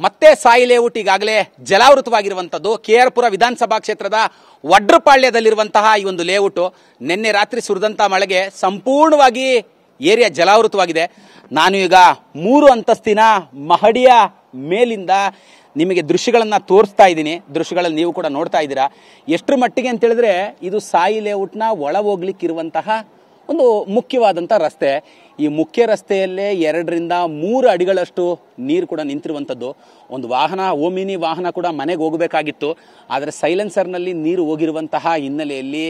ಮತ್ತೆ ಸಾಯಿ ಲೇಔಟ್ ಈಗಾಗಲೇ ಜಲಾವೃತವಾಗಿರುವಂಥದ್ದು. KR ಪುರ ವಿಧಾನಸಭಾ ಕ್ಷೇತ್ರದ ವಡ್ರಪಾಳ್ಯದಲ್ಲಿರುವಂತಹ ಈ ಒಂದು ಲೇಔಟು ನಿನ್ನೆ ರಾತ್ರಿ ಸುರಿದಂಥ ಮಳೆಗೆ ಸಂಪೂರ್ಣವಾಗಿ ಏರಿಯಾ ಜಲಾವೃತವಾಗಿದೆ. ನಾನು ಈಗ 3 ಅಂತಸ್ತಿನ ಮಹಡಿಯ ಮೇಲಿಂದ ನಿಮಗೆ ದೃಶ್ಯಗಳನ್ನು ತೋರಿಸ್ತಾ ಇದ್ದೀನಿ. ದೃಶ್ಯಗಳಲ್ಲಿ ನೀವು ಕೂಡ ನೋಡ್ತಾ ಇದ್ದೀರಾ. ಎಷ್ಟರ ಮಟ್ಟಿಗೆ ಅಂತ ಹೇಳಿದ್ರೆ ಇದು ಸಾಯಿ ಲೇಔಟ್ನ ಒಳ ಹೋಗ್ಲಿಕ್ಕಿರುವಂತಹ ಒಂದು ಮುಖ್ಯವಾದಂಥ ರಸ್ತೆ. ಈ ಮುಖ್ಯ ರಸ್ತೆಯಲ್ಲೇ 2 ರಿಂದ 3 ಅಡಿಗಳಷ್ಟು ನೀರು ಕೂಡ ನಿಂತಿರುವಂಥದ್ದು. ಒಂದು ವಾಹನ, ಓಮಿನಿ ವಾಹನ ಕೂಡ ಮನೆಗೆ ಹೋಗಬೇಕಾಗಿತ್ತು. ಆದರೆ ಸೈಲೆನ್ಸರ್ನಲ್ಲಿ ನೀರು ಹೋಗಿರುವಂತಹ ಹಿನ್ನೆಲೆಯಲ್ಲಿ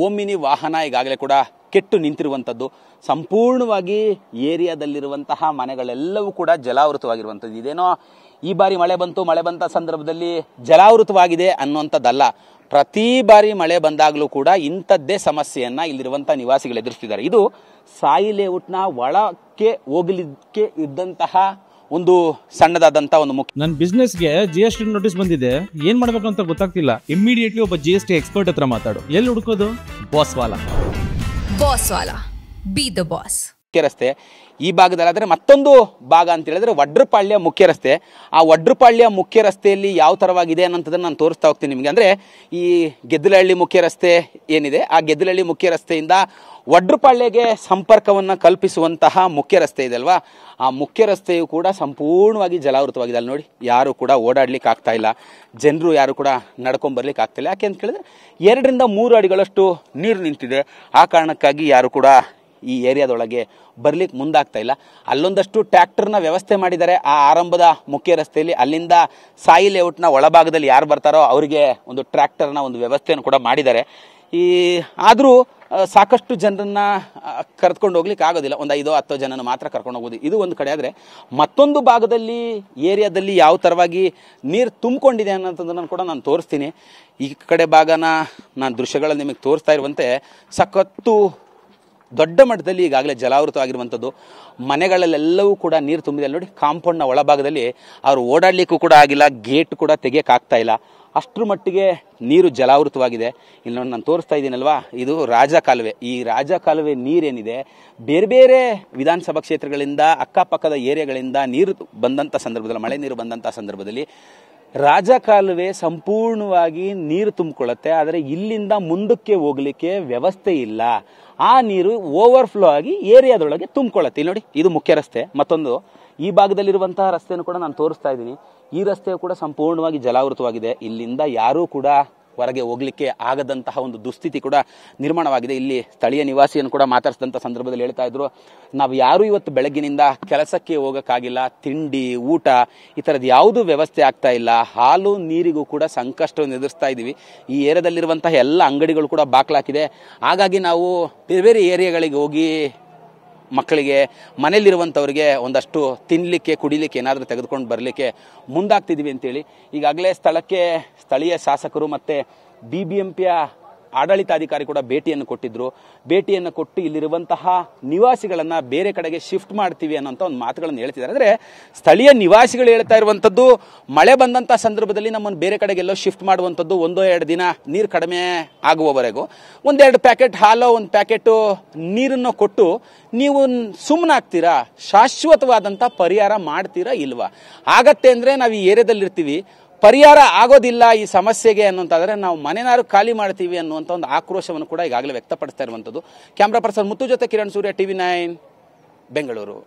ಓಮಿನಿ ವಾಹನ ಈಗಾಗಲೇ ಕೂಡ ಕೆಟ್ಟು ನಿಂತಿರುವಂಥದ್ದು. ಸಂಪೂರ್ಣವಾಗಿ ಏರಿಯಾದಲ್ಲಿರುವಂತಹ ಮನೆಗಳೆಲ್ಲವೂ ಕೂಡ ಜಲಾವೃತವಾಗಿರುವಂಥದ್ದು. ಇದೇನೋ ಈ ಬಾರಿ ಮಳೆ ಬಂತ ಸಂದರ್ಭದಲ್ಲಿ ಜಲಾವೃತವಾಗಿದೆ ಅನ್ನುವಂಥದ್ದಲ್ಲ. ಪ್ರತಿ ಬಾರಿ ಮಳೆ ಬಂದಾಗಲೂ ಕೂಡ ಇಂಥದ್ದೇ ಸಮಸ್ಯೆಯನ್ನ ಇಲ್ಲಿರುವಂಥ ನಿವಾಸಿಗಳು ಎದುರಿಸ್ತಿದ್ದಾರೆ. ಇದು ಸಾಯಿ ಲೇಔಟ್ನ ಒಳಕ್ಕೆ ಹೋಗಲಿಕ್ಕೆ ಇದ್ದಂತಹ ಒಂದು ಸಣ್ಣದಾದಂತ ಒಂದು ನನ್ನ ಬಿಸ್ನೆಸ್ಗೆ GST ನೋಟಿಸ್ ಬಂದಿದೆ, ಏನ್ ಮಾಡ್ಬೇಕು ಅಂತ ಗೊತ್ತಾಗ್ತಿಲ್ಲ. ಇಮಿಡಿಯೇಟ್ಲಿ ಒಬ್ಬ GST ಎಕ್ಸ್ಪರ್ಟ್ ಹತ್ರ ಮಾತಾಡು. ಎಲ್ಲಿ ಹುಡುಕೋದು? ಬಾಸ್ ವಾಲಾ ಬಿ ದ ಬಾಸ್. ಮುಖ್ಯ ರಸ್ತೆ ಈ ಭಾಗದಲ್ಲಾದ್ರೆ ಮತ್ತೊಂದು ಭಾಗ ಅಂತ ಹೇಳಿದ್ರೆ ವಡ್ರಪಾಳ್ಯ ಮುಖ್ಯ ರಸ್ತೆ. ಆ ವಡ್ರಪಾಳ್ಯ ಮುಖ್ಯ ರಸ್ತೆಯಲ್ಲಿ ಯಾವ ತರವಾಗಿದೆ ಅನ್ನೋದನ್ನ ನಾನು ತೋರಿಸ್ತಾ ಹೋಗ್ತೀನಿ ನಿಮಗೆ. ಅಂದ್ರೆ ಈ ಗೆದ್ದಲಹಳ್ಳಿ ಮುಖ್ಯ ರಸ್ತೆ ಏನಿದೆ, ಆ ಗೆದ್ದಲಹಳ್ಳಿ ಮುಖ್ಯ ರಸ್ತೆಯಿಂದ ವಡ್ರಪಾಳ್ಯಗೆ ಸಂಪರ್ಕವನ್ನು ಕಲ್ಪಿಸುವಂತಹ ಮುಖ್ಯ ರಸ್ತೆ ಇದೆ ಅಲ್ವಾ, ಆ ಮುಖ್ಯ ರಸ್ತೆಯು ಕೂಡ ಸಂಪೂರ್ಣವಾಗಿ ಜಲಾವೃತವಾಗಿದೆ. ಅಲ್ಲಿ ನೋಡಿ, ಯಾರು ಕೂಡ ಓಡಾಡ್ಲಿಕ್ಕೆ ಆಗ್ತಾ ಇಲ್ಲ, ಜನರು ಯಾರು ಕೂಡ ನಡ್ಕೊಂಡ್ ಬರ್ಲಿಕ್ಕೆ ಆಗ್ತಾ ಇಲ್ಲ. ಯಾಕೆ ಅಂತ ಕೇಳಿದ್ರೆ 2 ರಿಂದ 3 ಅಡಿಗಳಷ್ಟು ನೀರು ನಿಂತಿದೆ. ಆ ಕಾರಣಕ್ಕಾಗಿ ಯಾರು ಕೂಡ ಈ ಏರಿಯಾದೊಳಗೆ ಬರ್ಲಿಕ್ಕೆ ಮುಂದಾಗ್ತಾ ಇಲ್ಲ. ಅಲ್ಲೊಂದಷ್ಟು ಟ್ರ್ಯಾಕ್ಟರ್ನ ವ್ಯವಸ್ಥೆ ಮಾಡಿದ್ದಾರೆ ಆ ಆರಂಭದ ಮುಖ್ಯ ರಸ್ತೆಯಲ್ಲಿ. ಅಲ್ಲಿಂದ ಸಾಯಿ ಲೇಔಟ್ನ ಒಳಭಾಗದಲ್ಲಿ ಯಾರು ಬರ್ತಾರೋ ಅವರಿಗೆ ಒಂದು ಟ್ರ್ಯಾಕ್ಟರ್ನ ಒಂದು ವ್ಯವಸ್ಥೆಯನ್ನು ಕೂಡ ಮಾಡಿದ್ದಾರೆ. ಆದರೂ ಸಾಕಷ್ಟು ಜನರನ್ನ ಕರೆದುಕೊಂಡು ಹೋಗ್ಲಿಕ್ಕೆ ಆಗೋದಿಲ್ಲ. ಒಂದು 5-10 ಜನನ ಮಾತ್ರ ಕರ್ಕೊಂಡು ಹೋಗೋದು. ಇದು ಒಂದು ಕಡೆ. ಆದರೆ ಮತ್ತೊಂದು ಭಾಗದಲ್ಲಿ ಏರಿಯಾದಲ್ಲಿ ಯಾವ ಥರವಾಗಿ ನೀರು ತುಂಬಿಕೊಂಡಿದೆ ಅನ್ನೋದನ್ನು ಕೂಡ ನಾನು ತೋರಿಸ್ತೀನಿ. ಈ ಕಡೆ ಭಾಗನ ನಾನು ದೃಶ್ಯಗಳಲ್ಲಿ ನಿಮಗೆ ತೋರಿಸ್ತಾ ಇರುವಂತೆ ಸಖತ್ತು ದೊಡ್ಡ ಮಟ್ಟದಲ್ಲಿ ಈಗಾಗಲೇ ಜಲಾವೃತವಾಗಿರುವಂಥದ್ದು. ಮನೆಗಳಲ್ಲೆಲ್ಲವೂ ಕೂಡ ನೀರು ತುಂಬಿದೆ. ನೋಡಿ, ಕಾಂಪೌಂಡ್ನ ಒಳಭಾಗದಲ್ಲಿ ಅವರು ಓಡಾಡಲಿಕ್ಕೂ ಕೂಡ ಆಗಿಲ್ಲ, ಗೇಟ್ ಕೂಡ ತೆಗೆಯೋಕ್ಕಾಗ್ತಾ ಇಲ್ಲ. ಅಷ್ಟರ ಮಟ್ಟಿಗೆ ನೀರು ಜಲಾವೃತವಾಗಿದೆ. ಇಲ್ಲಿ ನೋಡಿ, ನಾನು ತೋರಿಸ್ತಾ ಇದ್ದೀನಲ್ವಾ, ಇದು ರಾಜಕಾಲುವೆ. ಈ ರಾಜಕಾಲುವೆ ನೀರೇನಿದೆ, ಬೇರೆ ಬೇರೆ ವಿಧಾನಸಭಾ ಕ್ಷೇತ್ರಗಳಿಂದ ಅಕ್ಕಪಕ್ಕದ ಏರಿಯಾಗಳಿಂದ ನೀರು ಬಂದಂಥ ಸಂದರ್ಭದಲ್ಲಿ, ಮಳೆ ನೀರು ಬಂದಂಥ ಸಂದರ್ಭದಲ್ಲಿ ರಾಜಕಾಲುವೆ ಸಂಪೂರ್ಣವಾಗಿ ನೀರು ತುಂಬಿಕೊಳ್ಳುತ್ತೆ. ಆದರೆ ಇಲ್ಲಿಂದ ಮುಂದಕ್ಕೆ ಹೋಗ್ಲಿಕ್ಕೆ ವ್ಯವಸ್ಥೆ ಇಲ್ಲ. ಆ ನೀರು ಓವರ್ಫ್ಲೋ ಆಗಿ ಏರಿಯಾದೊಳಗೆ ತುಂಬಿಕೊಳ್ಳುತ್ತೆ. ನೋಡಿ, ಇದು ಮುಖ್ಯ ರಸ್ತೆ. ಮತ್ತೊಂದು ಈ ಭಾಗದಲ್ಲಿರುವಂತಹ ರಸ್ತೆಯನ್ನು ಕೂಡ ನಾನು ತೋರಿಸ್ತಾ ಇದ್ದೀನಿ. ಈ ರಸ್ತೆಯು ಕೂಡ ಸಂಪೂರ್ಣವಾಗಿ ಜಲಾವೃತವಾಗಿದೆ. ಇಲ್ಲಿಂದ ಯಾರೂ ಕೂಡ ಹೊರಗೆ ಹೋಗ್ಲಿಕ್ಕೆ ಆಗದಂತಹ ಒಂದು ದುಸ್ಥಿತಿ ಕೂಡ ನಿರ್ಮಾಣವಾಗಿದೆ. ಇಲ್ಲಿ ಸ್ಥಳೀಯ ನಿವಾಸಿಯನ್ನು ಕೂಡ ಮಾತಾಡಿಸಿದಂಥ ಸಂದರ್ಭದಲ್ಲಿ ಹೇಳ್ತಾ ಇದ್ರು, ನಾವು ಯಾರೂ ಇವತ್ತು ಬೆಳಗ್ಗಿನಿಂದ ಕೆಲಸಕ್ಕೆ ಹೋಗೋಕ್ಕಾಗಿಲ್ಲ, ತಿಂಡಿ ಊಟ ಈ ಥರದ್ದು ಯಾವುದೂ ವ್ಯವಸ್ಥೆ ಆಗ್ತಾ ಇಲ್ಲ. ಹಾಲು ನೀರಿಗೂ ಕೂಡ ಸಂಕಷ್ಟವನ್ನು ಎದುರಿಸ್ತಾ ಇದ್ದೀವಿ. ಈ ಏರಿಯಾದಲ್ಲಿರುವಂತಹ ಎಲ್ಲ ಅಂಗಡಿಗಳು ಕೂಡ ಬಾಕ್ಲಾಕಿದೆ. ಹಾಗಾಗಿ ನಾವು ಬೇರೆ ಬೇರೆ ಏರಿಯಾಗಳಿಗೆ ಹೋಗಿ ಮಕ್ಕಳಿಗೆ, ಮನೆಯಲ್ಲಿರುವಂಥವ್ರಿಗೆ ಒಂದಷ್ಟು ತಿನ್ನಲಿಕ್ಕೆ ಕುಡಿಲಿಕ್ಕೆ ಏನಾದರೂ ತೆಗೆದುಕೊಂಡು ಬರಲಿಕ್ಕೆ ಮುಂದಾಗ್ತಿದ್ದೀವಿ ಅಂತೇಳಿ ಈಗಾಗಲೇ ಸ್ಥಳಕ್ಕೆ ಸ್ಥಳೀಯ ಶಾಸಕರು ಮತ್ತು BBMPಯ ಆಡಳಿತಾಧಿಕಾರಿ ಕೂಡ ಭೇಟಿಯನ್ನು ಕೊಟ್ಟಿದ್ರು. ಭೇಟಿಯನ್ನು ಕೊಟ್ಟು ಇಲ್ಲಿರುವಂತಹ ನಿವಾಸಿಗಳನ್ನ ಬೇರೆ ಕಡೆಗೆ ಶಿಫ್ಟ್ ಮಾಡ್ತೀವಿ ಅನ್ನೋಂಥ ಒಂದು ಮಾತುಗಳನ್ನು ಹೇಳ್ತಿದ್ದಾರೆ. ಅಂದರೆ ಸ್ಥಳೀಯ ನಿವಾಸಿಗಳು ಹೇಳ್ತಾ ಇರುವಂಥದ್ದು, ಮಳೆ ಬಂದಂಥ ಸಂದರ್ಭದಲ್ಲಿ ನಮ್ಮನ್ನು ಬೇರೆ ಕಡೆಗೆಲ್ಲೋ ಶಿಫ್ಟ್ ಮಾಡುವಂಥದ್ದು, 1-2 ದಿನ ನೀರು ಕಡಿಮೆ ಆಗುವವರೆಗೂ 1-2 ಪ್ಯಾಕೆಟ್ ಹಾಲೋ 1 ಪ್ಯಾಕೆಟು ನೀರನ್ನು ಕೊಟ್ಟು ನೀವು ಸುಮ್ಮನಾಗ್ತೀರಾ, ಶಾಶ್ವತವಾದಂಥ ಪರಿಹಾರ ಮಾಡ್ತೀರಾ ಇಲ್ವಾ? ಆಗತ್ತೆ ಅಂದರೆ ನಾವು ಈ ಏರಿಯಾದಲ್ಲಿರ್ತೀವಿ, ಪರಿಹಾರ ಆಗೋದಿಲ್ಲ ಈ ಸಮಸ್ಯೆಗೆ ಅನ್ನುವಂತಾದ್ರೆ ನಾವು ಮನೆನಾರು ಖಾಲಿ ಮಾಡ್ತೀವಿ ಅನ್ನುವಂಥ ಒಂದು ಆಕ್ರೋಶವನ್ನು ಕೂಡ ಈಗಾಗಲೇ ವ್ಯಕ್ತಪಡಿಸ್ತಾ ಇರುವಂಥದ್ದು. ಕ್ಯಾಮ್ರಾ ಪರ್ಸನ್ ಮುತ್ತು ಜೊತೆ ಕಿರಣ್ ಸೂರ್ಯ, TV9 ಬೆಂಗಳೂರು.